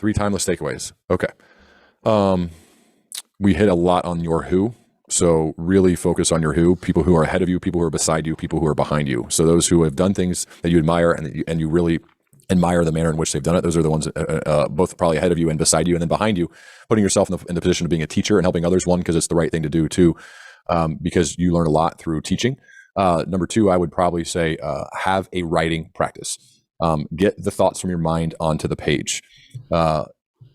3 timeless takeaways. Okay. We hit a lot on your who. So really focus on your who, people who are ahead of you, people who are beside you, people who are behind you. So those who have done things that you admire and you really admire the manner in which they've done it. Those are the ones both probably ahead of you and beside you, and then behind you, putting yourself in the position of being a teacher and helping others. One, because it's the right thing to do. Two, because you learn a lot through teaching. Number 2, I would probably say have a writing practice. Get the thoughts from your mind onto the page.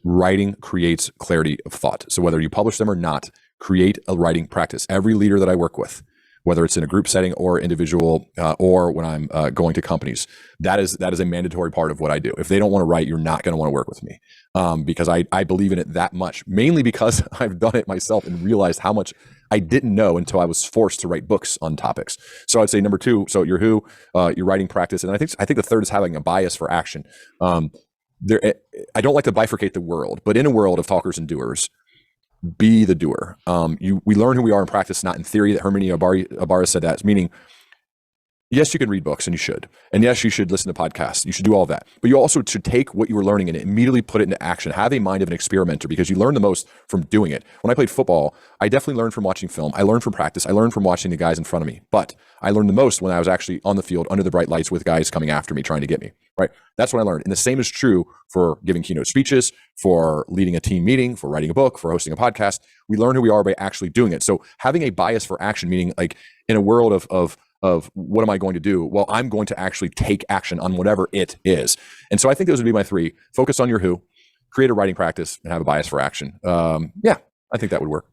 Writing creates clarity of thought. So whether you publish them or not, create a writing practice. Every leader that I work with, whether it's in a group setting or individual, or when I'm going to companies, that is a mandatory part of what I do. If they don't want to write, you're not going to want to work with me, because I believe in it that much, mainly because I've done it myself and realized how much I didn't know until I was forced to write books on topics. So I'd say number 2, so your who, your writing practice. And I think the third is having a bias for action. I don't like to bifurcate the world, but in a world of talkers and doers, be the doer. We learn who we are in practice, not in theory. That Hermione Ibarra said that, meaning, yes, you can read books and you should. And yes, you should listen to podcasts. You should do all that. But you also should take what you were learning and immediately put it into action. Have a mind of an experimenter, because you learn the most from doing it. When I played football, I definitely learned from watching film. I learned from practice. I learned from watching the guys in front of me. But I learned the most when I was actually on the field under the bright lights with guys coming after me, trying to get me, right? That's what I learned. And the same is true for giving keynote speeches, for leading a team meeting, for writing a book, for hosting a podcast. We learn who we are by actually doing it. So having a bias for action, meaning like in a world of what am I going to do? Well, I'm going to actually take action on whatever it is. And so I think those would be my 3. Focus on your who, create a writing practice, and have a bias for action. Yeah, I think that would work.